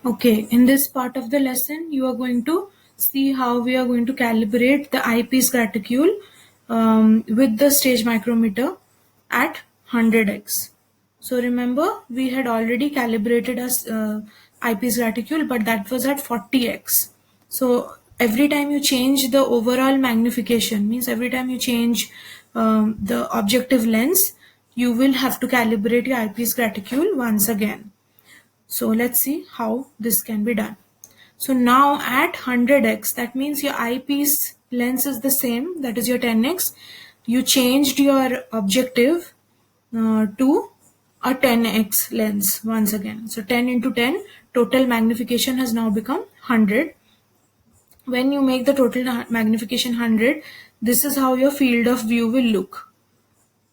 Okay, in this part of the lesson, you are going to see how we are going to calibrate the eyepiece graticule with the stage micrometer at 100x. So remember, we had already calibrated a eyepiece graticule, but that was at 40x. So every time you change the overall magnification, means every time you change the objective lens, you will have to calibrate your eyepiece graticule once again. So let's see how this can be done. So now at 100x, that means your eyepiece lens is the same, that is your 10x. You changed your objective to a 10x lens once again. So 10 into 10, total magnification has now become 100. When you make the total magnification 100, this is how your field of view will look.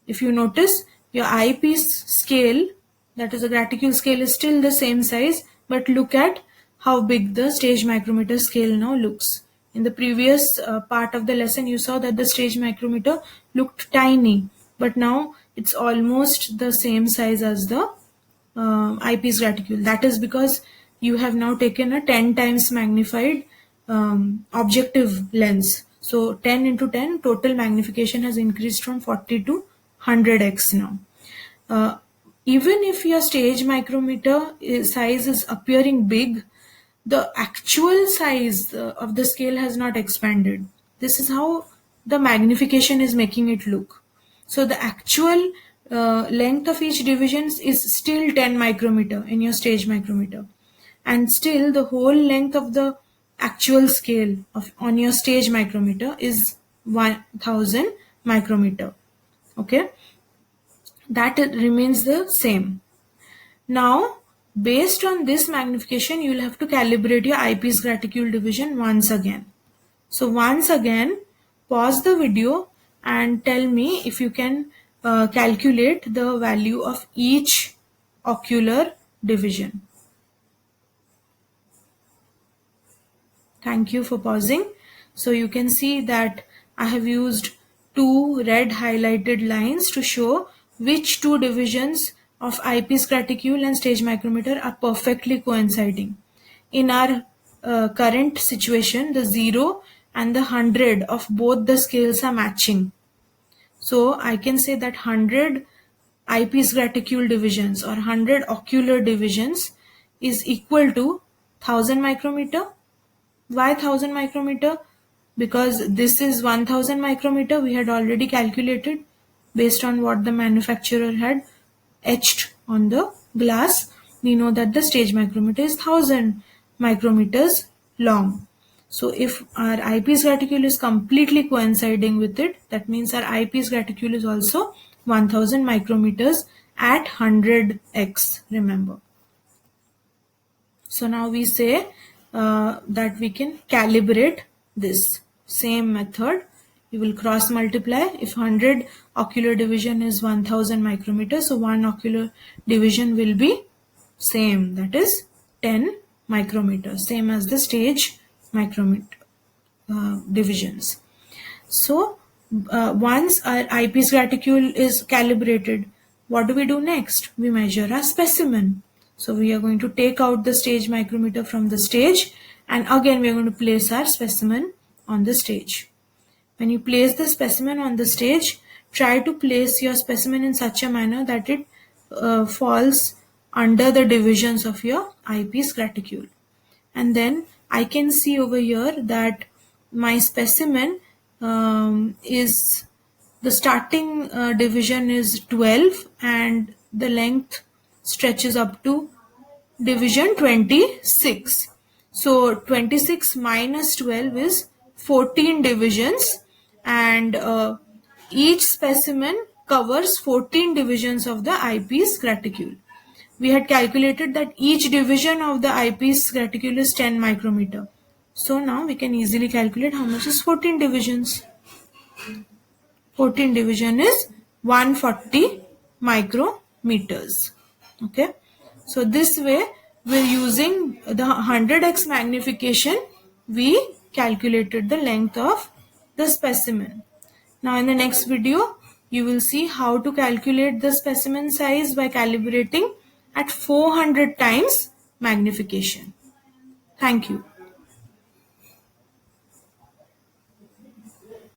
If you notice, your eyepiece scale, that is the graticule scale, is still the same size, but look at how big the stage micrometer scale now looks. In the previous part of the lesson, you saw that the stage micrometer looked tiny, but now it's almost the same size as the eyepiece graticule. That is because you have now taken a 10 times magnified objective lens. So 10 into 10, total magnification has increased from 40 to 100x now. Even if your stage micrometer size is appearing big, the actual size of the scale has not expanded. This is how the magnification is making it look. So the actual length of each division is still 10 micrometer in your stage micrometer, and still the whole length of the actual scale on your stage micrometer is 1000 micrometer. Okay, that remains the same. Now, based on this magnification, you will have to calibrate your eyepiece graticule division once again. So once again, pause the video and tell me if you can calculate the value of each ocular division. Thank you for pausing. So you can see that I have used two red highlighted lines to show which two divisions of eyepiece graticule and stage micrometer are perfectly coinciding. In our current situation, the 0 and the 100 of both the scales are matching. So I can say that 100 eyepiece graticule divisions or 100 ocular divisions is equal to 1000 micrometer. Why 1000 micrometer? Because this is 1000 micrometer we had already calculated based on what the manufacturer had etched on the glass. We know that the stage micrometer is 1000 micrometers long. So if our eyepiece graticule is completely coinciding with it, that means our eyepiece graticule is also 1000 micrometers at 100x, remember. So now we say that we can calibrate this same method. You will cross multiply. If 100 ocular division is 1000 micrometers, so one ocular division will be same, that is 10 micrometers, same as the stage micrometer divisions. So once our eyepiece graticule is calibrated, what do we do next? We measure our specimen. So we are going to take out the stage micrometer from the stage, and again we are going to place our specimen on the stage. When you place the specimen on the stage, try to place your specimen in such a manner that it falls under the divisions of your eyepiece graticule. And then I can see over here that my specimen is the starting division is 12 and the length stretches up to division 26. So 26 minus 12 is 14 divisions, and each specimen covers 14 divisions of the eyepiece graticule. We had calculated that each division of the eyepiece graticule is 10 micrometer. So now we can easily calculate how much is 14 divisions. 14 division is 140 micrometers. Okay. So this way, we're using the 100x magnification, we calculated the length of the specimen. Now in the next video, you will see how to calculate the specimen size by calibrating at 400 times magnification. Thank you.